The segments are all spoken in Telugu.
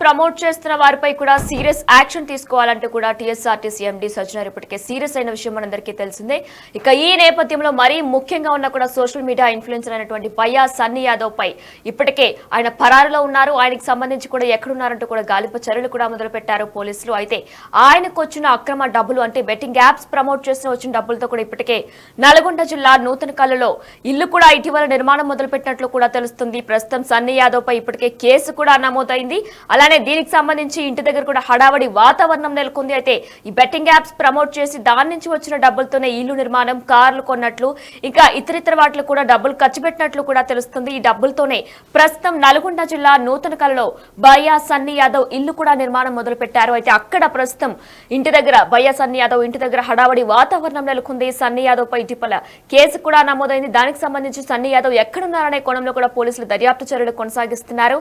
ప్రమోట్ చేస్తున్న వారిపై కూడా సీరియస్ యాక్షన్ తీసుకోవాలంటూ కూడా టీఎస్ఆర్టీసీ ఎండీ సజ్జనార్ ఇప్పటికే సీరియస్ అయిన విషయం మనందరికీ తెలిసిందే. ఇక ఈ నేపథ్యంలో మరీ ముఖ్యంగా ఉన్న కూడా సోషల్ మీడియా ఇన్ఫ్లుయెన్సర్ అయినటువంటి బయ్యా సన్నీ యాదవ్ పై ఇప్పటికే ఆయన పరారులో ఉన్నారు. ఆయనకు సంబంధించి కూడా ఎక్కడున్నారంటూ కూడా గాలింపు చర్యలు కూడా మొదలుపెట్టారు పోలీసులు. అయితే ఆయనకు వచ్చిన అక్రమ డబ్బులు అంటే బెట్టింగ్ యాప్స్ ప్రమోట్ చేసిన వచ్చిన డబ్బులతో కూడా ఇప్పటికే నల్గొండ జిల్లా నూతనకల్లులో ఇల్లు కూడా ఇటీవల నిర్మాణం మొదలుపెట్టినట్లు కూడా తెలుస్తుంది. ప్రస్తుతం సన్నీ యాదవ్ పై ఇప్పటికే కేసు కూడా నమోదైంది. అలానే దీనికి సంబంధించి ఇంటి దగ్గర కూడా హడావడి వాతావరణం నెలకొంది. అయితే ఈ బెట్టింగ్ యాప్స్ ప్రమోట్ చేసి దాని నుంచి వచ్చిన డబ్బులతోనే ఇల్లు నిర్మాణం, కార్లు కొన్నట్లు, ఇంకా ఇతరితర వాటిలో కూడా డబ్బులు ఖర్చు పెట్టినట్లు కూడా తెలుస్తుంది. ఈ డబ్బులతోనే ప్రస్తుతం నల్గొండ జిల్లా నూతనకల్లులో బయ్యా సన్నీ యాదవ్ ఇల్లు కూడా నిర్మాణం మొదలు పెట్టారు. అయితే అక్కడ ప్రస్తుతం ఇంటి దగ్గర బయ్యా సన్నీ యాదవ్ ఇంటి దగ్గర హడావడి వాతావరణం నెలకొంది. సన్నీ యాదవ్ పై ఇటీవల కేసు కూడా నమోదైంది. దానికి సంబంధించి సన్నీ యాదవ్ ఎక్కడున్నారనే కోణంలో కూడా పోలీసులు దర్యాప్తు చర్యలు కొనసాగిస్తున్నారు.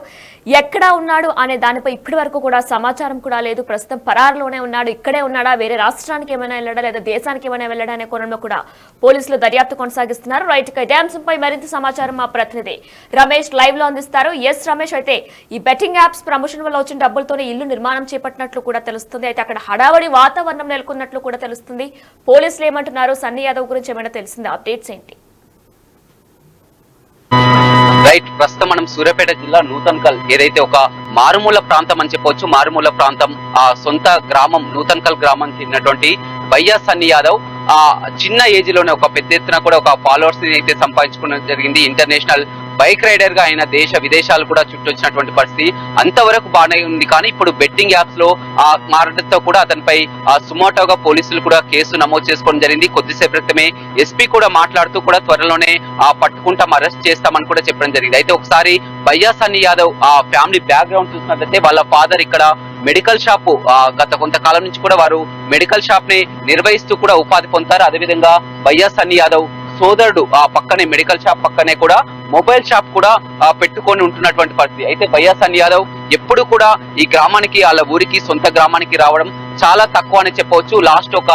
ఎక్కడ ఉన్నాడు అనే దానిపై ఇప్పటి వరకు కూడా సమాచారం కూడా లేదు. ప్రస్తుతం పరారులోనే ఉన్నాడు, ఇక్కడే ఉన్నాడా, వేరే రాష్ట్రానికి ఏమైనా వెళ్ళడా లేదా దేశానికి ఏమైనా వెళ్ళడా అనే కోణంలో కూడా పోలీసులు దర్యాప్తు కొనసాగిస్తున్నారు. రైట్, ఇదే అంశంపై మరింత సమాచారం మా ప్రతినిధి రమేష్ లైవ్ లో అందిస్తారు. ఎస్ రమేష్, అయితే ఈ బెట్టింగ్ యాప్స్ ప్రమోషన్ వల్ల వచ్చిన డబ్బులతోనే ఇల్లు నిర్మాణం చేపట్టినట్లు కూడా తెలుస్తుంది. అయితే అక్కడ హడావడి వాతావరణం నెలకొన్నట్లు కూడా తెలుస్తుంది. పోలీసులు ఏమంటున్నారు, సన్నీ యాదవ్ గురించి ఏమైనా తెలిసింది, అప్డేట్స్ ఏంటి? రైట్, ప్రస్తుతం మనం సూర్యాపేట జిల్లా నూతన్కల్ ఏదైతే ఒక మారుమూల ప్రాంతం అని చెప్పొచ్చు, మారుమూల ప్రాంతం ఆ సొంత గ్రామం నూతన్కల్ గ్రామానికి చెందినటువంటి బయ్యా సన్నీ యాదవ్ ఆ చిన్న ఏజ్ లోనే ఒక పెద్ద ఎత్తున కూడా ఒక ఫాలోవర్స్ ని అయితే సంపాదించుకోవడం జరిగింది. ఇంటర్నేషనల్ బైక్ రైడర్ గా ఆయన దేశ విదేశాలు కూడా చుట్టొచ్చినటువంటి పరిస్థితి అంతవరకు బాగానే ఉంది. కానీ ఇప్పుడు బెట్టింగ్ యాప్స్ లో ఆ మారడంతో కూడా అతనిపై సుమోటోగా పోలీసులు కూడా కేసు నమోదు చేసుకోవడం జరిగింది. కొద్దిసేపు క్రితమే ఎస్పీ కూడా మాట్లాడుతూ కూడా త్వరలోనే పట్టుకుంటాం, అరెస్ట్ చేస్తామని కూడా చెప్పడం జరిగింది. అయితే ఒకసారి బయ్యా సన్నీ యాదవ్ ఆ ఫ్యామిలీ బ్యాక్గ్రౌండ్ చూసినట్లయితే వాళ్ళ ఫాదర్ ఇక్కడ మెడికల్ షాప్ గత కొంతకాలం నుంచి కూడా వారు మెడికల్ షాప్ ని నిర్వహిస్తూ కూడా ఉపాధి పొందుతారు. అదేవిధంగా బయ్యా సన్నీ యాదవ్ సోదరుడు ఆ పక్కనే మెడికల్ షాప్ పక్కనే కూడా మొబైల్ షాప్ కూడా పెట్టుకొని ఉంటున్నటువంటి పరిస్థితి. అయితే బయ్యా సన్నీ యాదవ్ ఎప్పుడు కూడా ఈ గ్రామానికి వాళ్ళ ఊరికి సొంత గ్రామానికి రావడం చాలా తక్కువ అని చెప్పవచ్చు. లాస్ట్ ఒక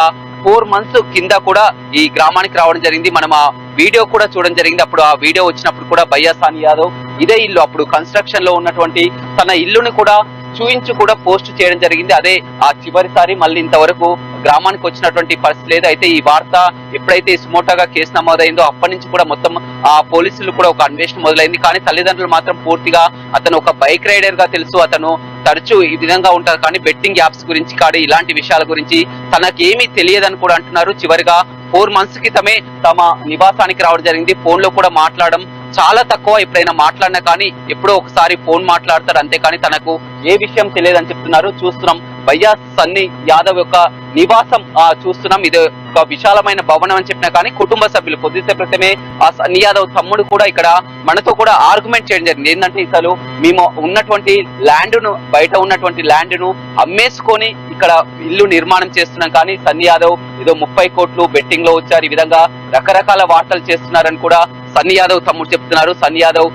4 months కింద కూడా ఈ గ్రామానికి రావడం జరిగింది. మనం ఆ వీడియో కూడా చూడడం జరిగింది. అప్పుడు ఆ వీడియో వచ్చినప్పుడు కూడా బయ్యా సన్నీ యాదవ్ ఇదే ఇల్లు అప్పుడు కన్స్ట్రక్షన్ లో ఉన్నటువంటి తన ఇల్లుని కూడా చూయించి కూడా పోస్ట్ చేయడం జరిగింది. అదే ఆ చివరిసారి మళ్ళీ ఇంతవరకు గ్రామానికి వచ్చినటువంటి పరిస్థితి లేదు. అయితే ఈ వార్త ఎప్పుడైతే సుమోటోగా కేసు నమోదైందో అప్పటి నుంచి కూడా మొత్తం ఆ పోలీసులు కూడా ఒక అన్వేషణ మొదలైంది. కానీ తల్లిదండ్రులు మాత్రం పూర్తిగా అతను ఒక బైక్ రైడర్ గా తెలుసు, అతను తరచూ ఈ విధంగా ఉంటారు, కానీ బెట్టింగ్ యాప్స్ గురించి కానీ ఇలాంటి విషయాల గురించి తనకేమీ తెలియదని కూడా అంటున్నారు. చివరిగా 4 months క్రితమే తమ నివాసానికి రావడం జరిగింది. ఫోన్ లో కూడా మాట్లాడడం చాలా తక్కువ, ఎప్పుడైనా మాట్లాడినా కానీ ఎప్పుడో ఒకసారి ఫోన్ మాట్లాడతారు, అంతేకాని తనకు ఏ విషయం తెలియదని చెప్తున్నారు. చూస్తున్నాం బయ్యా సన్నీ యాదవ్ యొక్క నివాసం చూస్తున్నాం. ఇది ఒక విశాలమైన భవనం అని చెప్పినా కానీ కుటుంబ సభ్యులు కొద్దిసేపు క్రితమే ఆ సన్నీ యాదవ్ తమ్ముడు కూడా ఇక్కడ మనతో కూడా ఆర్గ్యుమెంట్ చేయడం జరిగింది. ఏంటంటే అసలు మేము ఉన్నటువంటి ల్యాండ్ ను బయట ఉన్నటువంటి ల్యాండ్ ను అమ్మేసుకొని ఇక్కడ ఇల్లు నిర్మాణం చేస్తున్నాం, కానీ సన్నీ యాదవ్ ఏదో 30 కోట్లు బెట్టింగ్ లో వచ్చారు, ఈ విధంగా రకరకాల వార్తలు చేస్తున్నారని కూడా సన్నీ యాదవ్ తమ్ముడు చెప్తున్నారు. సన్నీ యాదవ్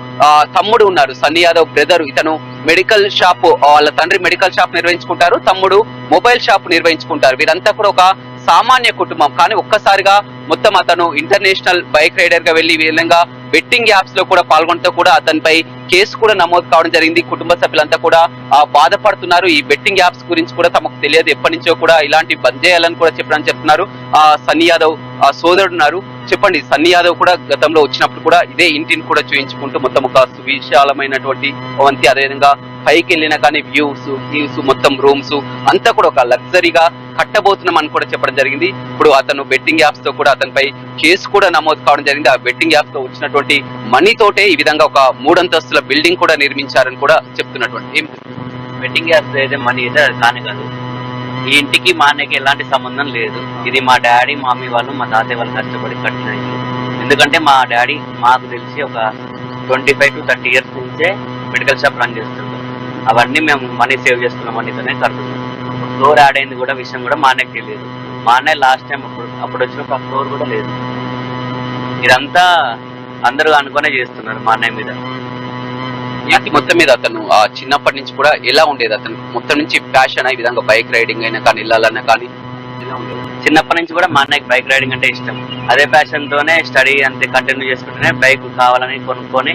తమ్ముడు ఉన్నారు, సన్నీ యాదవ్ బ్రదర్, ఇతను మెడికల్ షాప్, వాళ్ళ తండ్రి మెడికల్ షాప్ నిర్వహించుకుంటారు, తమ్ముడు మొబైల్ షాప్ నిర్వహించుకుంటారు. వీరంతా కూడా ఒక సామాన్య కుటుంబం. కానీ ఒక్కసారిగా మొత్తం అతను ఇంటర్నేషనల్ బైక్ రైడర్ గా వెళ్లి విధంగా బెట్టింగ్ యాప్స్ లో కూడా పాల్గొనడంతో కూడా అతనిపై కేసు కూడా నమోదు కావడం జరిగింది. కుటుంబ సభ్యులంతా కూడా బాధపడుతున్నారు. ఈ బెట్టింగ్ యాప్స్ గురించి కూడా తమకు తెలియదు, ఎప్పటి నుంచో కూడా ఇలాంటి బంద్ చేయాలని కూడా చెప్పడం చెప్తున్నారు. సన్నీ యాదవ్ సోదరుడు ఉన్నారు. చెప్పండి, సన్నీ యాదవ్ కూడా గతంలో వచ్చినప్పుడు కూడా ఇదే ఇంటిని కూడా చూయించుకుంటూ మొత్తం ఒక సువిశాలమైనటువంటి వంతి, అదేవిధంగా పైకి వెళ్ళినా కానీ వ్యూస్ మొత్తం రూమ్స్ అంతా కూడా ఒక లగ్జరీగా కట్టబోతున్నాం అని కూడా చెప్పడం జరిగింది. ఇప్పుడు అతను బెట్టింగ్ యాప్స్ తో కూడా అతనిపై కేసు కూడా నమోదు కావడం జరిగింది. ఆ బెట్టింగ్ యాప్స్ తో వచ్చినటువంటి మనీ తోటే ఈ విధంగా ఒక 3 అంతస్తుల బిల్డింగ్ కూడా నిర్మించారని కూడా చెప్తున్నటువంటి. బెట్టింగ్ యాప్స్ అయితే మనీ అయితే కానీ కాదు, ఈ ఇంటికి మా అన్నకి ఎలాంటి సంబంధం లేదు. ఇది మా డాడీ మమ్మీ వాళ్ళు మా తాతయ్య వాళ్ళు కష్టపడి కట్టిన ఇల్లు. ఎందుకంటే మా డాడీ మాకు తెలిసి ఒక 25 to 30 years నుంచే మెడికల్ షాప్ రన్ చేస్తుంటాం. అవన్నీ మేము మనీ సేవ్ చేసుకున్న మనీతోనే కడుతున్నాం. ఫ్లోర్ యాడ్ అయింది కూడా విషయం కూడా మా అన్నకి తెలియదు. మా అన్నయ్య లాస్ట్ టైం అప్పుడు వచ్చిన ఒక ఫ్లోర్ కూడా లేదు. ఇదంతా అందరూ అనుకునే చేస్తున్నారు మా అన్నయ్య మీద. మొత్తం మీద అతను చిన్నప్పటి నుంచి కూడా ఎలా ఉండేది, అతను మొత్తం నుంచి ప్యాషన్ ఈ విధంగా బైక్ రైడింగ్ అయినా కానీ ఇళ్ళన్నా కానీ ఎలా ఉండేది? చిన్నప్పటి నుంచి కూడా మా అన్నయ్యకి బైక్ రైడింగ్ అంటే ఇష్టం. అదే ప్యాషన్ తోనే స్టడీ అంతే కంటిన్యూ చేసుకుంటూనే బైక్ కావాలని కొనుక్కొని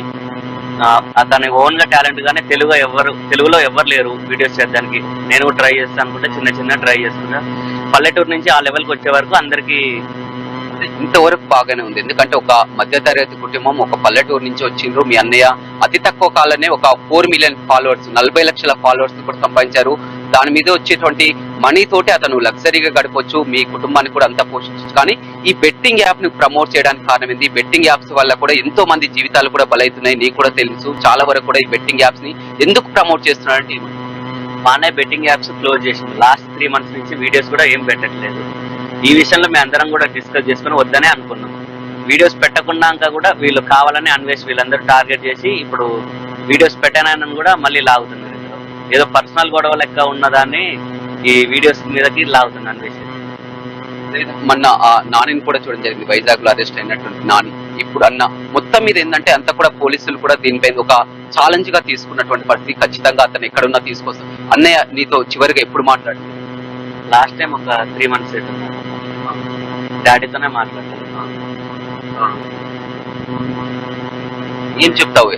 అతని ఓన్ గా టాలెంట్ గానే తెలుగులో ఎవరు లేరు వీడియోస్ చేయడానికి. నేను కూడా ట్రై చేస్తాను అనుకుంటే చిన్న ట్రై చేస్తున్నా. పల్లెటూరు నుంచి ఆ లెవెల్కి వచ్చే వరకు అందరికి ఇంతవరకు బాగానే ఉంది. ఎందుకంటే ఒక మధ్యతరగతి కుటుంబం ఒక పల్లెటూరు నుంచి వచ్చిండ్రు. మీ అన్నయ్య అతి తక్కువ కాలంలోనే ఒక 4 మిలియన్ ఫాలోవర్స్ 40 లక్షల ఫాలోవర్స్ కూడా సంపాదించారు. దాని మీద వచ్చేటువంటి మనీ తోటి అతను లగ్జరీగా గడపొచ్చు, మీ కుటుంబాన్ని కూడా అంతా పోషించవచ్చు. కానీ ఈ బెట్టింగ్ యాప్ ని ప్రమోట్ చేయడానికి కారణం ఏంది? బెట్టింగ్ యాప్స్ వల్ల కూడా ఎంతో మంది జీవితాలు కూడా బలవుతున్నాయి. నీకు కూడా తెలుసు. చాలా వరకు కూడా ఈ బెట్టింగ్ యాప్స్ ని ఎందుకు ప్రమోట్ చేస్తున్నారంటే మా అన్నయ్య బెట్టింగ్ యాప్స్ క్లోజ్ చేసింది. లాస్ట్ 3 months నుంచి వీడియోస్ కూడా ఏం పెట్టట్లేదు. ఈ విషయంలో మేము అందరం కూడా డిస్కస్ చేసుకుని వద్దనే అనుకున్నాం. వీడియోస్ పెట్టకున్నాక కూడా వీళ్ళు కావాలని అన్వేష్ వీళ్ళందరూ టార్గెట్ చేసి ఇప్పుడు వీడియోస్ పెట్టానని కూడా మళ్ళీ లాగుతున్నారు. ఏదో పర్సనల్ గొడవ లెక్క ఉన్నదాన్ని ఈ వీడియోస్ మీదకి లాగుతున్నారు అన్వేష్. మొన్న ఆ నానిని కూడా చూడడం జరిగింది. వైజాగ్ లో అరెస్ట్ అయినటువంటి నాని. ఇప్పుడు అన్న మొత్తం మీద ఏంటంటే అంతా కూడా పోలీసులు కూడా దీనిపైన ఒక ఛాలెంజ్ గా తీసుకున్నటువంటి పరిస్థితి. ఖచ్చితంగా అతను ఎక్కడున్నా తీసుకొస్తాం. అన్నయ్య నీతో చివరిగా ఎప్పుడు మాట్లాడింది? లాస్ట్ టైం ఒక 3 months డాడీతోనే మాట్లాడతాను. ఏం చెప్తావు?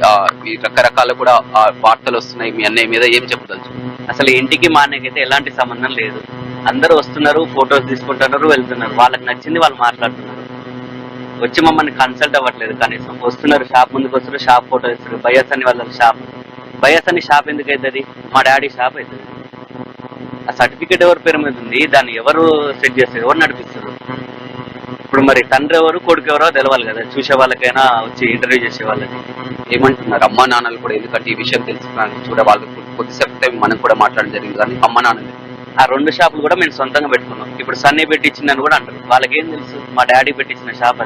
ఈ రకరకాల కూడా వార్తలు వస్తున్నాయి మీ అన్నయ్య మీద, ఏం చెప్పదలుచు? అసలు ఇంటికి మా అన్నయ్యకైతే ఎలాంటి సంబంధం లేదు. అందరూ వస్తున్నారు, ఫొటోస్ తీసుకుంటున్నారు, వెళ్తున్నారు. వాళ్ళకి నచ్చింది వాళ్ళు మాట్లాడుతున్నారు. వచ్చి మమ్మల్ని కన్సల్ట్ అవ్వట్లేదు. కనీసం వస్తున్నారు, షాప్ ముందుకు వస్తున్నారు, షాప్ ఫోటో ఇస్తారు. బయస్ అని వాళ్ళ షాప్. బయస్ అని షాప్ ఎందుకు అవుతుంది? మా డాడీ షాప్ అవుతుంది. ఆ సర్టిఫికేట్ ఎవరి పేరు మీద ఉంది? దాన్ని ఎవరు సెట్ చేస్తారు? ఎవరు నడిపిస్తారు? ఇప్పుడు మరి తండ్రి ఎవరు కొడుకు ఎవరో తెలవాలి కదా, చూసే వాళ్ళకైనా వచ్చి ఇంటర్వ్యూ చేసే వాళ్ళకి. ఏమంటున్నారు అమ్మా నాన్నలు కూడా? ఎందుకంటే ఈ విషయం తెలుసుకున్నాను చూడ వాళ్ళు కొద్దిసేపు మనం కూడా మాట్లాడడం జరిగింది. కానీ అమ్మ నాన్నలు ఆ 2 షాపులు కూడా మేము సొంతంగా పెట్టుకున్నాం. ఇప్పుడు సన్నీ పెట్టించిందని కూడా అంటారు. వాళ్ళకి ఏం తెలుసు? మా డాడీ పెట్టించిన షాప్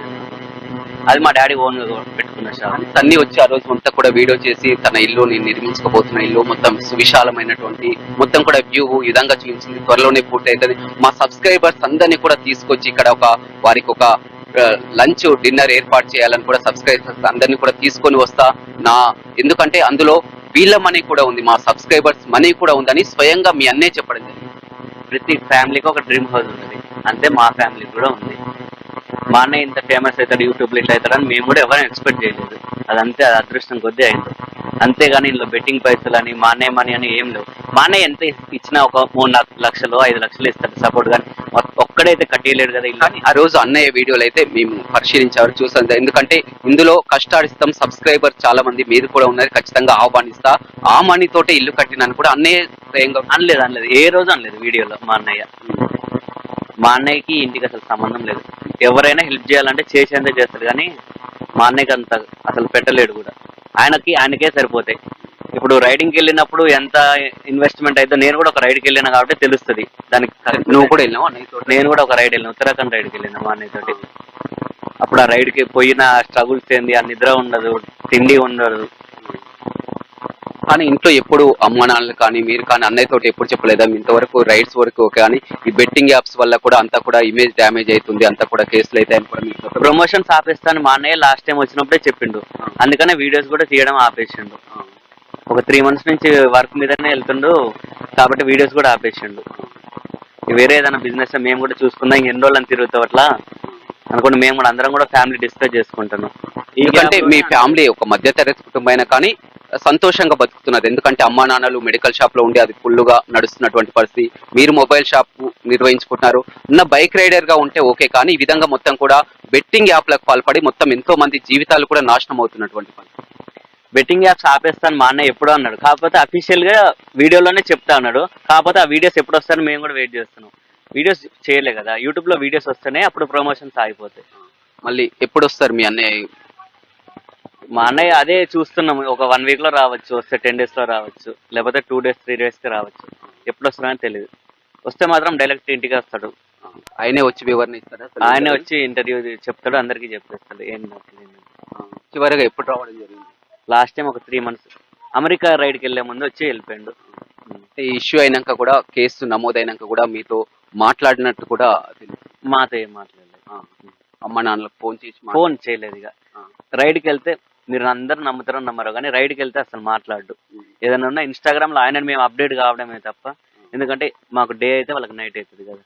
అది మా డాడీ ఓన్ గా పెట్టుకున్న షాప్. సన్నీ వచ్చి ఆ రోజు మొత్తం కూడా వీడియో చేసి తన ఇల్లుని నిర్మించకపోతున్న ఇల్లు మొత్తం సువిశాలమైనటువంటి మొత్తం కూడా వ్యూ ఈ విధంగా చూపించింది. త్వరలోనే పూర్తి అవుతుంది. మా సబ్స్క్రైబర్స్ అందరినీ కూడా తీసుకొచ్చి ఇక్కడ వారికి ఒక లంచ్ డిన్నర్ ఏర్పాటు చేయాలని కూడా సబ్స్క్రైబర్స్ అందరినీ కూడా తీసుకొని వస్తా. ఎందుకంటే అందులో వీళ్ళ మనీ కూడా ఉంది, మా సబ్స్క్రైబర్స్ మనీ కూడా ఉందని స్వయంగా మీ అన్నే చెప్పడం జరిగింది. ప్రతి ఫ్యామిలీకి ఒక డ్రీమ్ హౌస్ ఉంటుంది. అంతే మా ఫ్యామిలీకి కూడా ఉంది. మా అన్నయ్య ఇంత ఫేమస్ అవుతాడు, యూట్యూబ్లో ఇట్లా అవుతాడని మేము కూడా ఎవరైనా ఎక్స్పెక్ట్ చేయలేదు. అదంతే, అది అదృష్టం కొద్దీ అయింది. అంతేగాని ఇందులో బెట్టింగ్ పైసలు అని మా అన్నయ్య మనీ అని ఏం లేవు. మా అన్నయ్య ఎంత ఇచ్చినా ఒక 3 లక్షలు 5 లక్షలు ఇస్తాడు సపోర్ట్. కానీ ఒక్కడైతే కట్టియలేడు కదా ఇల్లు. ఆ రోజు అన్నయ్య వీడియోలు అయితే మేము పరిశీలించారు, చూసాం. ఎందుకంటే ఇందులో కష్టాడిస్తాం, సబ్స్క్రైబర్ చాలా మంది మీరు కూడా ఉన్నారు, ఖచ్చితంగా ఆహ్వానిస్తా. ఆ మనీ తోటే ఇల్లు కట్టినాను కూడా అన్నయ్య స్వయంగా అనలేదు. ఏ రోజు అనలేదు వీడియోలో. మా అన్నయ్యకి ఇంటికి అసలు సంబంధం లేదు. ఎవరైనా హెల్ప్ చేయాలంటే చేసేందుకు చేస్తాడు. కానీ మా అన్నయ్యకి అంత అసలు పెట్టలేడు కూడా. ఆయనకే సరిపోతాయి. ఇప్పుడు రైడింగ్కి వెళ్ళినప్పుడు ఎంత ఇన్వెస్ట్మెంట్ అయితే, నేను కూడా ఒక రైడ్కి వెళ్ళినా కాబట్టి తెలుస్తుంది దానికి. నువ్వు కూడా వెళ్ళినావు అన్నయ్యతో? నేను కూడా ఒక రైడ్ వెళ్ళినా, ఉత్తరాఖండ్ రైడ్కి వెళ్ళినా మా అన్నయ్యతోటి. అప్పుడు ఆ రైడ్కి పోయిన స్ట్రగుల్స్ ఏంది, ఆ నిద్ర ఉండదు, తిండి ఉండదు. కానీ ఇంట్లో ఎప్పుడు అమ్మ నాన్నలు కానీ మీరు కానీ అన్నయ్య తోటి ఎప్పుడు చెప్పలేదా ఇంతవరకు? రైడ్స్ వరకు కానీ ఈ బెట్టింగ్ యాప్స్ వల్ల కూడా అంతా కూడా ఇమేజ్ డ్యామేజ్ అవుతుంది, అంతా కూడా కేసులు అయితే ప్రమోషన్స్ ఆపేస్తాను మా అన్నయ్య లాస్ట్ టైం వచ్చినప్పుడే చెప్పిండు. అందుకనే వీడియోస్ కూడా తీయడం ఆపేసిండు. ఒక 3 months నుంచి వర్క్ మీదనే వెళ్తుండు కాబట్టి వీడియోస్ కూడా ఆపేసిండు. వేరే ఏదైనా బిజినెస్ మేము కూడా చూసుకుందాం, ఎన్ని రోజులు తిరుగుతావు అట్లా అనుకోండి. మేము కూడా అందరం కూడా ఫ్యామిలీ డిస్కస్ చేసుకుంటున్నాం. ఎందుకంటే మీ ఫ్యామిలీ ఒక మధ్యతరగతి కుటుంబం అయినా కానీ సంతోషంగా బతుకుతున్నది. ఎందుకంటే అమ్మా నాన్నలు మెడికల్ షాప్ లో ఉండి అది ఫుల్గా నడుస్తున్నటువంటి పరిస్థితి. మీరు మొబైల్ షాప్ నిర్వహించుకుంటున్నారు. ఉన్న బైక్ రైడర్ గా ఉంటే ఓకే, కానీ ఈ విధంగా మొత్తం కూడా బెట్టింగ్ యాప్లకు పాల్పడి మొత్తం ఎంతో మంది జీవితాలు కూడా నాశనం అవుతున్నటువంటి పరిస్థితి. బెట్టింగ్ యాప్స్ ఆపేస్తాను మా అన్నయ్య ఎప్పుడో అన్నాడు. కాకపోతే అఫీషియల్ గా వీడియోలోనే చెప్తా అన్నాడు. కాకపోతే ఆ వీడియోస్ ఎప్పుడు వస్తాయని మేము కూడా వెయిట్ చేస్తున్నాం. వీడియోస్ చేయలే కదా, యూట్యూబ్ లో వీడియోస్ వస్తేనే అప్పుడు ప్రమోషన్స్ ఆగిపోతాయి. మళ్ళీ ఎప్పుడు వస్తారు మీ అన్నయ్య? మా అన్నయ్య అదే చూస్తున్నాం. ఒక 1 week లో రావచ్చు, వస్తే 10 days లో రావచ్చు, లేకపోతే 2 days 3 days కి రావచ్చు. ఎప్పుడు వస్తున్నాయని తెలియదు. వస్తే మాత్రం డైరెక్ట్ ఇంటికి వస్తాడు. ఆయనే వచ్చి వివరణ ఇస్తారా? ఆయనే వచ్చి ఇంటర్వ్యూ చెప్తాడు, అందరికీ చెప్పేస్తాడు ఏం. చివరిగా ఎప్పుడు రావడం జరిగింది? లాస్ట్ టైం ఒక 3 months అమెరికా రైడ్కి వెళ్ళే ముందు వచ్చి వెళ్ళిపోయాడు. ఈ ఇష్యూ అయినాక కూడా, కేసు నమోదైనాక కూడా మీతో మాట్లాడినట్టు కూడా మాతో ఏం మాట్లాడలేదు. అమ్మ నాన్నలకు ఫోన్ చేయలేదు. ఇక రైడ్కి వెళ్తే మీరు అందరూ నమ్ముతారో నమ్మరో కానీ రైడ్కి వెళ్తే అసలు మాట్లాడు. ఏదైనా ఉన్నా ఇన్స్టాగ్రామ్ లో ఆయన మేము అప్డేట్ కావడమే తప్ప, ఎందుకంటే మాకు డే అయితే వాళ్ళకి నైట్ అవుతుంది కదా.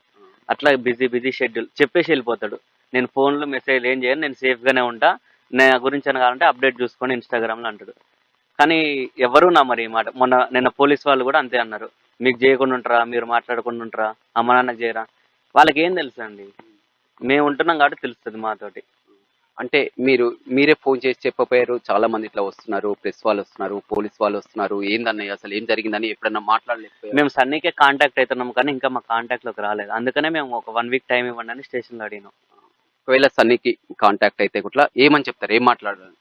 అట్లా బిజీ షెడ్యూల్ చెప్పేసి వెళ్ళిపోతాడు. నేను ఫోన్లో మెసేజ్ ఏం చేయను, నేను సేఫ్ గానే ఉంటా, నా గురించి అని కావాలంటే అప్డేట్ చూసుకొని ఇన్స్టాగ్రామ్ లో అంటాడు. కానీ ఎవరు నమ్మరు ఈ మాట. నిన్న పోలీస్ వాళ్ళు కూడా అంతే అన్నారు, మీకు చేయకుండా ఉంటారా, మీరు మాట్లాడకుండా ఉంటారా, అమ్మ నాన్నకి చేయరా. వాళ్ళకి ఏం తెలుసు అండి, మేము ఉంటున్నాం కాబట్టి తెలుస్తుంది మాతోటి. అంటే మీరే ఫోన్ చేసి చెప్పపోయారు, చాలా మంది ఇట్లా వస్తున్నారు, ప్రెస్ వాళ్ళు వస్తున్నారు, పోలీస్ వాళ్ళు వస్తున్నారు, ఏందన్నయ్య అసలు ఏం జరిగిందని ఎప్పుడన్నా మాట్లాడలేకపోయారు? మేము సన్నీకే కాంటాక్ట్ అవుతున్నాం కానీ ఇంకా మా కాంటాక్ట్ లోకి రాలేదు. అందుకనే మేము ఒక 1 వీక్ టైం ఇవ్వండి అని స్టేషన్లో అడిగినాం. ఒకవేళ సన్నీకి కాంటాక్ట్ అయితే కూడా ఏమని చెప్తారు, ఏం మాట్లాడారు?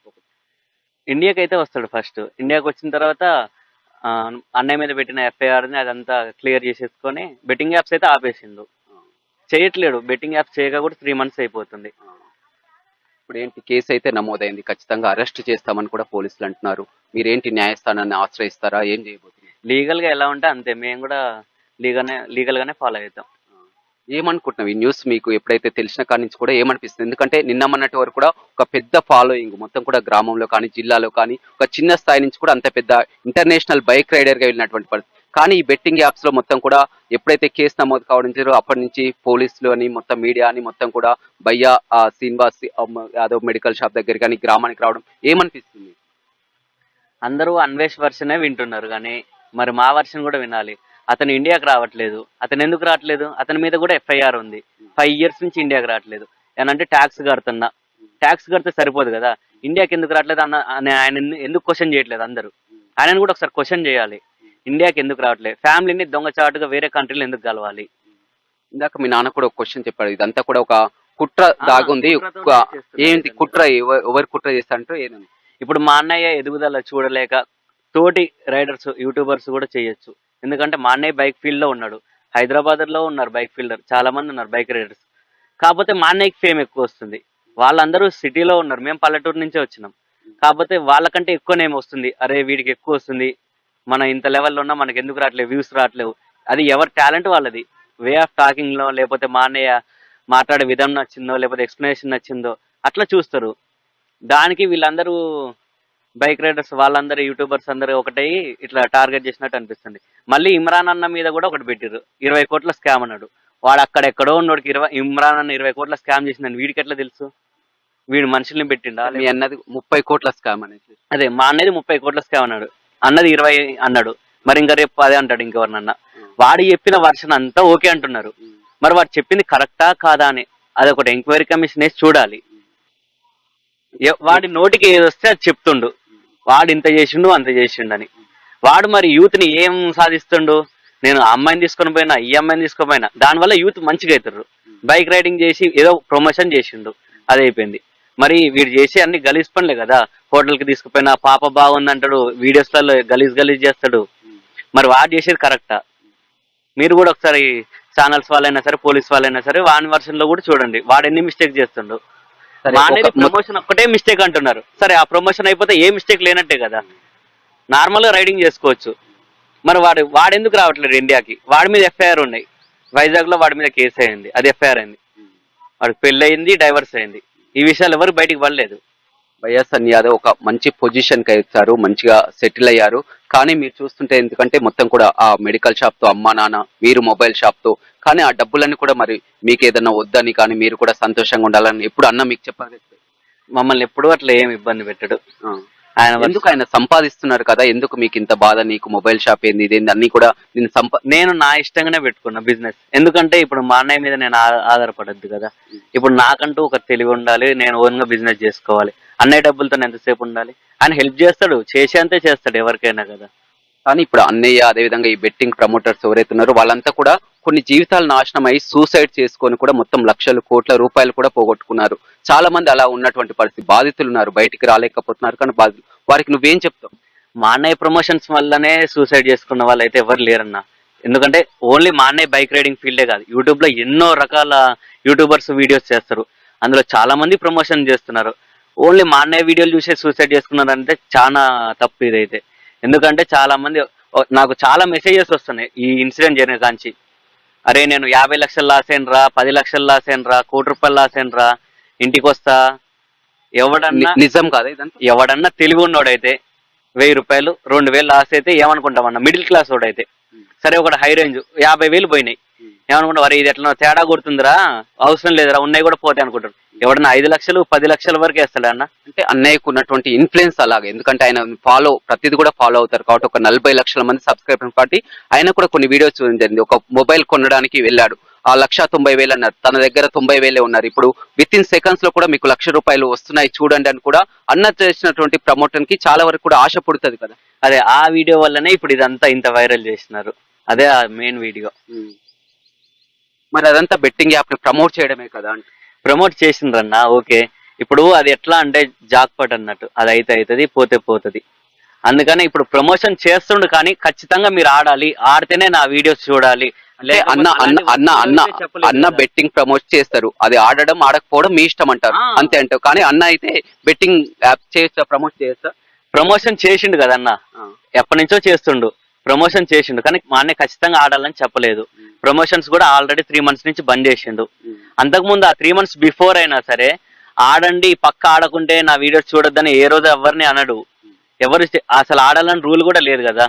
ఇండియాకి అయితే వస్తాడు ఫస్ట్. ఇండియాకి వచ్చిన తర్వాత అన్నయ్య మీద పెట్టిన ఎఫ్ఐఆర్ని అదంతా క్లియర్ చేసేసుకొని బెట్టింగ్ యాప్స్ అయితే ఆపేసిండు, చేయట్లేడు. బెట్టింగ్ యాప్స్ చేయగా కూడా 3 months అయిపోతుంది. ఇప్పుడు ఏంటి, కేసు అయితే నమోదైంది, ఖచ్చితంగా అరెస్ట్ చేస్తామని కూడా పోలీసులు అంటున్నారు. మీరేంటి న్యాయస్థానాన్ని ఆశ్రయిస్తారా, ఏం చేయబోతున్నారు? లీగల్ గా ఎలా ఉంటే అంతే, మేము కూడా లీగల్ గానే ఫాలో అవుతాం. ఏమనుకుంటున్నావు ఈ న్యూస్ మీకు ఎప్పుడైతే తెలిసిన కాడి నుంచి కూడా ఏమనిపిస్తుంది? ఎందుకంటే నిన్నమన్నటి వరకు కూడా ఒక పెద్ద ఫాలోయింగ్ మొత్తం కూడా గ్రామంలో కానీ జిల్లాలో కానీ ఒక చిన్న స్థాయి నుంచి కూడా అంత పెద్ద ఇంటర్నేషనల్ బైక్ రైడర్ గా వెళ్ళినటువంటి పరిస్థితి. కానీ ఈ బెట్టింగ్ యాప్స్ లో మొత్తం కూడా ఎప్పుడైతే కేసు నమోదు కావడం అప్పటి నుంచి పోలీసులు అని మొత్తం మీడియా అని మొత్తం కూడా భయ్యా శ్రీనివాస్ యాదవ్ మెడికల్ షాప్ దగ్గర కానీ గ్రామానికి రావడం ఏమనిపిస్తుంది? అందరూ అన్వేష్ వర్షనే వింటున్నారు కానీ మరి మా వర్షన్ కూడా వినాలి. అతను ఇండియాకి రావట్లేదు. అతను ఎందుకు రావట్లేదు? అతని మీద కూడా ఎఫ్ఐఆర్ ఉంది. 5 years నుంచి ఇండియాకి రావట్లేదు. ఏనంటే ట్యాక్స్ కడుతున్నా, ట్యాక్స్ కడితే సరిపోదు కదా, ఇండియాకి ఎందుకు రావట్లేదు ఆయన ఎందుకు క్వశ్చన్ చేయట్లేదు అందరూ? ఆయనను కూడా ఒకసారి క్వశ్చన్ చేయాలి, ఇండియాకి ఎందుకు రావట్లేదు, ఫ్యామిలీని దొంగచాటుగా వేరే కంట్రీలో ఎందుకు కలవాలి? ఇందాక మీ నాన్న కూడా ఒక క్వశ్చన్ చెప్పాడు, ఇదంతా కూడా ఒక కుట్ర దాగుంది. ఏంటి కుట్ర? ఎవరు కుట్ర చేస్తారంటే ఏదని? ఇప్పుడు మా అన్నయ్య ఎదుగుదల చూడలేక తోటి రైడర్స్ యూట్యూబర్స్ కూడా చేయొచ్చు. ఎందుకంటే మా అన్నయ్య బైక్ ఫీల్డ్ లో ఉన్నాడు, హైదరాబాద్ లో ఉన్నారు బైక్ ఫీల్డర్ చాలా మంది ఉన్నారు బైక్ రైడర్స్. కాకపోతే మా అన్నయ్యకి ఫేమ్ ఎక్కువ వస్తుంది, వాళ్ళందరూ సిటీలో ఉన్నారు, మేము పల్లెటూరు నుంచే వచ్చినాం. కాకపోతే వాళ్ళకంటే ఎక్కువ నేమ్ వస్తుంది, అరే వీడికి ఎక్కువ వస్తుంది, మనం ఇంత లెవెల్లో ఉన్నా మనకి ఎందుకు రావట్లేవు, వ్యూస్ రావట్లేవు. అది ఎవరి టాలెంట్ వాళ్ళది. వే ఆఫ్ టాకింగ్ లో, లేకపోతే మా అన్నయ్య మాట్లాడే విధం నచ్చిందో, లేకపోతే ఎక్స్ప్లెనేషన్ నచ్చిందో అట్లా చూస్తారు. దానికి వీళ్ళందరూ బైక్ రైడర్స్ వాళ్ళందరూ యూట్యూబర్స్ అందరూ ఒకటై ఇట్లా టార్గెట్ చేసినట్టు అనిపిస్తుంది. మళ్ళీ ఇమ్రాన్ అన్న మీద కూడా ఒకటి పెట్టిర్రు, 20 కోట్ల స్కామ్ అన్నాడు. వాడు అక్కడెక్కడో ఉన్నోడికి ఇమ్రాన్ అన్న 20 కోట్ల స్కామ్ చేసిందని వీడికి ఎట్లా తెలుసు? వీడు మనుషుల్ని పెట్టిండా? మీ అన్నది 30 కోట్ల స్కామ్ అనేది. అదే మా అన్నది 30 కోట్ల స్కామ్ అన్నాడు, అన్నది 20 అన్నాడు. మరి ఇంకా రేపు 10 అంటాడు ఇంకెవరినన్నా. వాడు చెప్పిన వర్షన్ అంతా ఓకే అంటున్నారు, మరి వాడు చెప్పింది కరెక్టా కాదా అని అదొకటి ఎంక్వైరీ కమిషన్ వేసి చూడాలి. వాడి నోటికి ఏది వస్తే అది చెప్తుండు, వాడు ఇంత చేసిండు అంత చేసిండు అని. వాడు మరి యూత్ ని ఏం సాధిస్తుండు? నేను ఆ అమ్మాయిని తీసుకొని పోయినా, ఈ అమ్మాయిని తీసుకొని పోయినా, దానివల్ల యూత్ మంచిగా అవుతారు. బైక్ రైడింగ్ చేసి ఏదో ప్రమోషన్ చేసిండు, అది అయిపోయింది. మరి వీడు చేసి అన్ని గలీజ్ పనులే కదా. హోటల్ కి తీసుకుపోయినా పాప బాగుంది అంటాడు, వీడియోస్లలో గలీజ్ చేస్తాడు. మరి వాడు చేసేది కరెక్టా? మీరు కూడా ఒకసారి ఛానల్స్ వాళ్ళైనా సరే, పోలీస్ వాళ్ళైనా సరే, వాని వర్షన్ లో కూడా చూడండి, వాడు ఎన్ని మిస్టేక్ చేస్తుండు. ప్రమోషన్ ఒక్కటే మిస్టేక్ అంటున్నారు, సరే ఆ ప్రమోషన్ అయిపోతే ఏ మిస్టేక్ లేనట్టే కదా, నార్మల్ గా రైడింగ్ చేసుకోవచ్చు. మరి వాడు ఎందుకు రావట్లేదు ఇండియాకి? వాడి మీద ఎఫ్ఐఆర్ ఉన్నాయి, వైజాగ్ లో వాడి మీద కేసు అయింది, అది ఎఫ్ఐఆర్ అయింది. వాడికి పెళ్లి అయింది, డైవర్స్ అయింది. ఈ విషయాలు ఎవరు బయటికి పడలేదు. వైఎస్ యాదవ్ ఒక మంచి పొజిషన్ కి వచ్చారు, మంచిగా సెటిల్ అయ్యారు. కానీ మీరు చూస్తుంటే ఎందుకంటే మొత్తం కూడా ఆ మెడికల్ షాప్ తో అమ్మా నాన్న, మీరు మొబైల్ షాప్ తో, కానీ ఆ డబ్బులన్నీ కూడా మరి మీకు ఏదైనా వద్దని కానీ మీరు కూడా సంతోషంగా ఉండాలని ఎప్పుడు అన్న మీకు చెప్పాలి? మమ్మల్ని ఎప్పుడు అట్లా ఏం ఇబ్బంది పెట్టడు. ఎందుకు ఆయన సంపాదిస్తున్నారు కదా, ఎందుకు మీకు ఇంత బాధ? నీకు మొబైల్ షాప్ ఏంది, ఇదేంది అన్ని కూడా నేను నా ఇష్టంగానే పెట్టుకున్నా బిజినెస్. ఎందుకంటే ఇప్పుడు మా అన్నయ్య మీద నేను ఆధారపడద్దు కదా. ఇప్పుడు నాకంటూ ఒక తెలివి ఉండాలి, నేను ఓన్ గా బిజినెస్ చేసుకోవాలి. అన్నయ్య డబ్బులతో ఎంతసేపు ఉండాలి? ఆయన హెల్ప్ చేస్తాడు, చేసేంతే చేస్తాడు ఎవరికైనా కదా. కానీ ఇప్పుడు అన్నయ్య, అదేవిధంగా ఈ బెట్టింగ్ ప్రమోటర్స్ ఎవరైతే ఉన్నారో వాళ్ళంతా కూడా కొన్ని జీవితాలు నాశనం అయ్యి సూసైడ్ చేసుకొని కూడా మొత్తం లక్షల కోట్ల రూపాయలు కూడా పోగొట్టుకున్నారు. చాలా మంది అలా ఉన్నటువంటి పరిస్థితి, బాధితులు ఉన్నారు, బయటికి రాలేకపోతున్నారు. కానీ వారికి నువ్వేం చెప్తావు? మా అన్నయ్య ప్రమోషన్స్ వల్లనే సూసైడ్ చేసుకున్న వాళ్ళు అయితే ఎవరు లేరన్నా. ఎందుకంటే ఓన్లీ మా అన్నయ్య బైక్ రైడింగ్ ఫీల్డే కాదు, యూట్యూబ్ లో ఎన్నో రకాల యూట్యూబర్స్ వీడియోస్ చేస్తారు, అందులో చాలా మంది ప్రమోషన్ చేస్తున్నారు. ఓన్లీ మా అన్నయ్య వీడియోలు చూసే సూసైడ్ చేసుకున్నారంటే చాలా తప్పు ఇదైతే. ఎందుకంటే చాలా మంది నాకు చాలా మెసేజెస్ వస్తున్నాయి ఈ ఇన్సిడెంట్ జరిగిన కాంచి, అరే నేను 50 లక్షలు లాస్ అయినరా, 10 లక్షలు లాస్ అయినరా, ₹1 కోటి లాస్ అయినరా, ఇంటికి వస్తా. ఎవడన్నా నిజం కాదా ఇదంతా? ఎవడన్నా తెలివి ఉన్నోడైతే ₹1000, ₹2000 లాస్ అయితే ఏమనుకుంటామన్నా? మిడిల్ క్లాస్ వాడైతే సరే, ఒకటి హై రేంజ్ 50,000 పోయినాయి, ఏమనుకుంటాం? అరే ఇది ఎట్లా తేడా కొడుతుందిరా, అవసరం లేదురా, ఉన్నాయి కూడా పోతాయి అనుకుంటారు. ఎవడన్నా 5 లక్షలు 10 లక్షల వరకు వేస్తాడు అన్న. అంటే అన్నయ్యకు ఉన్నటువంటి ఇన్ఫ్లుయెన్స్ అలాగే, ఎందుకంటే ఆయన ప్రతిది కూడా ఫాలో అవుతారు కాబట్టి ఒక 40 లక్షల మంది సబ్స్క్రైబర్ కాబట్టి ఆయన కూడా కొన్ని వీడియోస్ చూడడం జరిగింది. ఒక మొబైల్ కొనడానికి వెళ్ళాడు, ఆ 1,90,000 అన్నారు, తన దగ్గర 90,000 ఉన్నారు. ఇప్పుడు విత్ ఇన్ సెకండ్స్ లో కూడా మీకు ₹1,00,000 వస్తున్నాయి చూడండి అని కూడా అన్న చేసినటువంటి ప్రమోషన్ కి చాలా వరకు కూడా ఆశ పుడుతుంది కదా. అదే ఆ వీడియో వల్లనే ఇప్పుడు ఇదంతా ఇంత వైరల్ చేస్తున్నారు. అదే ఆ మెయిన్ వీడియో. మరి అదంతా బెట్టింగ్ యాప్ ని ప్రమోట్ చేయడమే కదా అంటే. ప్రమోట్ చేసిండ్రన్న, ఓకే. ఇప్పుడు అది ఎట్లా అంటే జాక్పాట్ అన్నట్టు, అది అయితే అవుతుంది, పోతే పోతుంది. అందుకని ఇప్పుడు ప్రమోషన్ చేస్తుండు, కానీ ఖచ్చితంగా మీరు ఆడాలి, ఆడితేనే నా వీడియోస్ చూడాలి. అంటే అన్న బెట్టింగ్ ప్రమోట్ చేస్తారు, అది ఆడడం ఆడకపోవడం మీ ఇష్టం అంటారు, అంతే అంటావు. కానీ అన్న అయితే బెట్టింగ్ యాప్ చేయొచ్చా, ప్రమోట్ చేయొచ్చా? ప్రమోషన్ చేసిండు కదన్న, ఎప్పటి నుంచో చేస్తుండు, ప్రమోషన్ చేసిండు. కానీ మా అన్నయ్య ఖచ్చితంగా ఆడాలని చెప్పలేదు. ప్రమోషన్స్ కూడా ఆల్రెడీ 3 months నుంచి బంద్ చేసిండు. అంతకుముందు ఆ 3 months బిఫోర్ అయినా సరే ఆడండి, పక్క ఆడకుంటే నా వీడియోస్ చూడొద్దని ఏ రోజు ఎవరిని అనడు. ఎవరు అసలు ఆడాలని రూల్ కూడా లేదు కదా.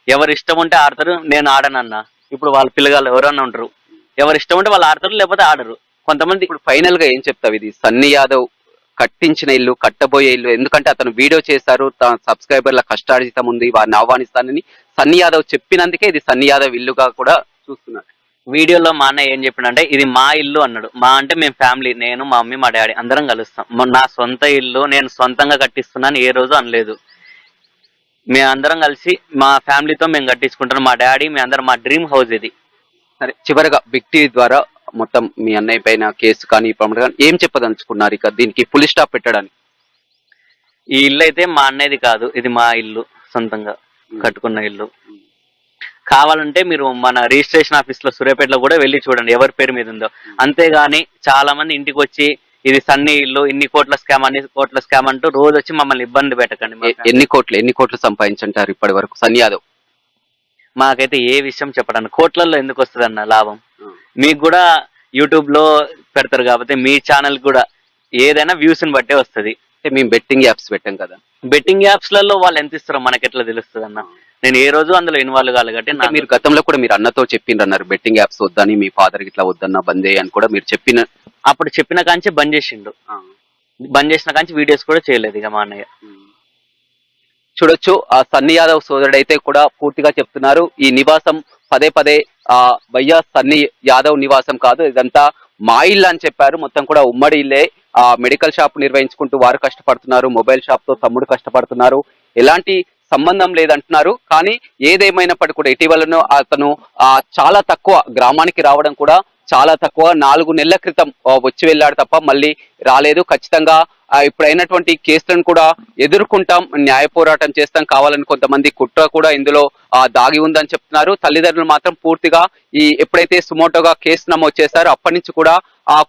ఎవరు ఇష్టం ఉంటే ఆడతారు, నేను ఆడనన్నా. ఇప్పుడు వాళ్ళ పిల్లగాళ్ళు ఎవరన్నా ఉంటారు, ఎవరు ఇష్టం ఉంటే వాళ్ళు ఆడతారు, లేకపోతే ఆడరు కొంతమంది. ఇప్పుడు ఫైనల్ గా ఏం చెప్తావు, ఇది సన్నీ యాదవ్ కట్టించిన ఇల్లు, కట్టబోయే ఇల్లు, ఎందుకంటే అతను వీడియో చేశారు, తన సబ్స్క్రైబర్ల కష్టార్జితం ఉంది, వారిని ఆహ్వానిస్తానని సన్నీ యాదవ్ చెప్పినందుకే ఇది సన్నీ యాదవ్ ఇల్లుగా కూడా చూస్తున్నారు. వీడియోలో మా అన్న ఏం చెప్పినంటే ఇది మా ఇల్లు అన్నాడు. మా అంటే మేము ఫ్యామిలీ, నేను మా మమ్మీ మా డాడీ అందరం కలుస్తాం. నా సొంత ఇల్లు నేను సొంతంగా కట్టిస్తున్నాను ఏ రోజు అనలేదు. మేము అందరం కలిసి మా ఫ్యామిలీతో మేము కట్టించుకుంటాం. మా డాడీ మీ అందరం, మా డ్రీమ్ హౌస్ ఇది. సరే, చివరగా బిగ్ టీవీ ద్వారా మొత్తం మీ అన్నయ్య పైన కేసు కానీ ప్రమాణం కానీ ఏం చెప్పదలుచుకున్నారు ఇక దీనికి ఫుల్ స్టాప్ పెట్టడానికి? ఈ ఇల్లు అయితే మా అన్నయ్యది కాదు, ఇది మా ఇల్లు, సొంతంగా కట్టుకున్న ఇల్లు. కావాలంటే మీరు మన రిజిస్ట్రేషన్ ఆఫీస్ లో సూర్యాపేటలో కూడా వెళ్ళి చూడండి ఎవరి పేరు మీద ఉందో. అంతేగాని చాలా మంది ఇంటికి వచ్చి ఇది సన్నీ ఇల్లు, ఇన్ని కోట్ల స్కామ్, అన్ని కోట్ల స్కామ్ అంటూ రోజు వచ్చి మమ్మల్ని ఇబ్బంది పెట్టకండి. ఎన్ని కోట్లు సంపాదించంటారు ఇప్పటి వరకు సన్నీ యాదవ్? మాకైతే ఏ విషయం చెప్పడానికి, కోట్లలో ఎందుకు వస్తుంది అన్న లాభం? మీకు కూడా యూట్యూబ్ లో పెడతారు కాబట్టి మీ ఛానల్ కూడా ఏదైనా వ్యూస్ ని బట్టే వస్తుంది. మేము బెట్టింగ్ యాప్స్ పెట్టాం కదా, బెట్టింగ్ యాప్స్ లలో వాళ్ళు ఎంత ఇస్తారో మనకి ఎట్లా తెలుస్తుంది అన్న? నేను ఏ రోజు అందులో ఇన్వాల్వ్ కావాలి కాబట్టి. మీరు గతంలో కూడా మీరు అన్నతో చెప్పిండ్రన్నారు బెట్టింగ్ యాప్స్ వద్దని, మీ ఫాదర్ ఇట్లా వద్దన్నా బంద్ అని కూడా మీరు అప్పుడు చెప్పిన కాంచి బంద్ చేసిండు. బంద్ చేసిన కాంచి వీడియోస్ కూడా చేయలేదు ఇక మా అన్నయ్య. చూడొచ్చు, ఆ సన్నీ యాదవ్ సోదరుడు అయితే కూడా పూర్తిగా చెప్తున్నారు, ఈ నివాసం పదే భయ్యా సన్నీ యాదవ్ నివాసం కాదు, ఇదంతా మా ఇల్లు అని చెప్పారు. మొత్తం కూడా ఉమ్మడి ఇల్లే. ఆ మెడికల్ షాప్ నిర్వహించుకుంటూ వారు కష్టపడుతున్నారు, మొబైల్ షాప్ తో తమ్ముడు కష్టపడుతున్నారు, ఎలాంటి సంబంధం లేదంటున్నారు. కానీ ఏదేమైనప్పటికీ కూడా ఇటీవలను అతను చాలా తక్కువ గ్రామానికి రావడం కూడా చాలా తక్కువ, 4 నెలల క్రితం వచ్చి వెళ్ళాడు తప్ప మళ్ళీ రాలేదు. ఖచ్చితంగా ఇప్పుడైనటువంటి కేసులను కూడా ఎదుర్కొంటాం, న్యాయ పోరాటం చేస్తాం, కావాలని కొంతమంది కుట్ర కూడా ఇందులో దాగి ఉందని చెప్తున్నారు. తల్లిదండ్రులు మాత్రం పూర్తిగా ఎప్పుడైతే సుమోటోగా కేసు నమోదు చేశారో అప్పటి నుంచి కూడా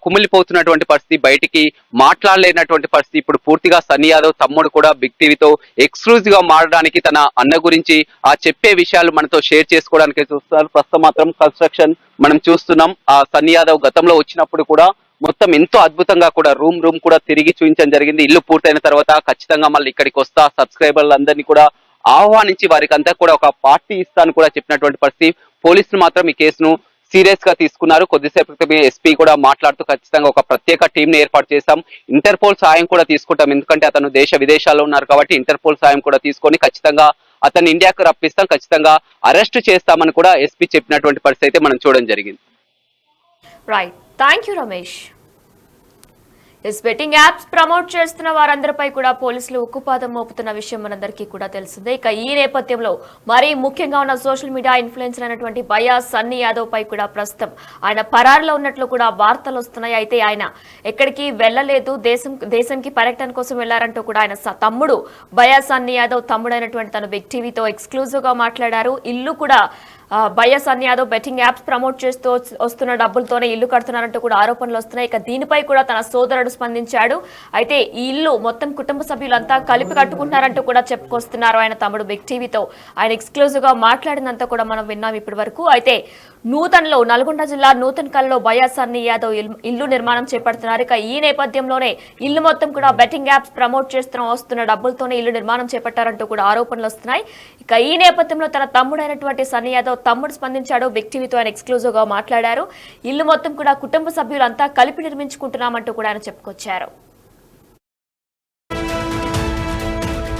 కుమిలిపోతున్నటువంటి పరిస్థితి, బయటికి మాట్లాడలేనటువంటి పరిస్థితి. ఇప్పుడు పూర్తిగా సన్నీ యాదవ్ తమ్ముడు కూడా బిగ్ టీవీతో ఎక్స్క్లూజివ్ గా మారడానికి, తన అన్న గురించి చెప్పే విషయాలు మనతో షేర్ చేసుకోవడానికి చూస్తున్నారు. ప్రస్తుతం మాత్రం కన్స్ట్రక్షన్ మనం చూస్తున్నాం. సన్నీ యాదవ్ గతంలో వచ్చినప్పుడు కూడా మొత్తం ఎంతో అద్భుతంగా కూడా రూమ్ కూడా తిరిగి చూపించడం జరిగింది. ఇల్లు పూర్తయిన తర్వాత ఖచ్చితంగా మళ్ళీ ఇక్కడికి వస్తా, సబ్స్క్రైబర్లందరినీ కూడా ఆహ్వానించి వారికి అంతా కూడా ఒక పార్టీ ఇస్తాను కూడా చెప్పినటువంటి పరిస్థితి. పోలీసులు మాత్రం ఈ కేసును సీరియస్ గా తీసుకున్నారు. కొద్దిసేపు క్రితమే ఎస్పీ కూడా మాట్లాడుతూ ఖచ్చితంగా ఒక ప్రత్యేక టీం ని ఏర్పాటు చేశాం, ఇంటర్పోల్ సాయం కూడా తీసుకుంటాం, ఎందుకంటే అతను దేశ విదేశాల్లో ఉన్నారు కాబట్టి ఇంటర్పోల్ సాయం కూడా తీసుకొని ఖచ్చితంగా అతన్ని ఇండియాకు రప్పిస్తాం, ఖచ్చితంగా అరెస్ట్ చేస్తామని కూడా ఎస్పీ చెప్పినటువంటి పరిస్థితి అయితే మనం చూడడం జరిగింది. Right, thank you Ramesh. Betting apps promote చేస్తున్న వారందరిపై కూడా పోలీసులు ఉక్కుపాదం మోపుతున్న విషయం మనందరికీ కూడా తెలిసిందే. ఇక ఈ నేపథ్యంలో మరీ ముఖ్యంగా ఉన్న సోషల్ మీడియా ఇన్ఫ్లుయెన్సర్ అయినటువంటి భయ్యా సన్నీ యాదవ్ పై కూడా ప్రస్తుతం ఆయన పరారులో ఉన్నట్లు కూడా వార్తలు వస్తున్నాయి. అయితే ఆయన ఎక్కడికి వెళ్లలేదు, దేశంకి పర్యటన కోసం వెళ్లారంటూ కూడా ఆయన తమ్ముడు భయ్యా సన్నీ యాదవ్ తమ్ముడైనటువంటి తను బిగ్ టీవీతో ఎక్స్క్లూజివ్ గా మాట్లాడారు. ఇల్లు కూడా భయ్యా Sunny Yadav betting apps promote చేస్తూ వస్తున్న డబ్బులతోనే ఇల్లు కడుతున్నారంటూ కూడా ఆరోపణలు వస్తున్నాయి. ఇక దీనిపై కూడా తన సోదరుడు స్పందించాడు. అయితే ఈ ఇల్లు మొత్తం కుటుంబ సభ్యులంతా కలిపి కట్టుకుంటున్నారంటూ కూడా చెప్పుకొస్తున్నారు ఆయన తమ్ముడు బిగ్ టీవీతో. ఆయన ఎక్స్క్లూజివ్ గా మాట్లాడినంత కూడా మనం విన్నాం ఇప్పటి వరకు. అయితే నూతన్లో నల్గొండ జిల్లా నూతన్కల్లో బయ్యా సన్నీ యాదవ్ ఇల్లు నిర్మాణం చేపడుతున్నారు. ఇక ఈ నేపథ్యంలోనే ఇల్లు మొత్తం కూడా బెట్టింగ్ యాప్స్ ప్రమోట్ వస్తున్న డబ్బులతోనే ఇల్లు నిర్మాణం చేపట్టారంటూ కూడా ఆరోపణలు వస్తున్నాయి. ఇక ఈ నేపథ్యంలో తన తమ్ముడైనటువంటి సన్నీ యాదవ్ తమ్ముడు స్పందించాడు. బిగ్ టీవీతో ఆయన ఎక్స్క్లూజివ్ గా మాట్లాడారు. ఇల్లు మొత్తం కూడా కుటుంబ సభ్యులంతా కలిపి నిర్మించుకుంటున్నామంటూ కూడా ఆయన చెప్పుకొచ్చారు.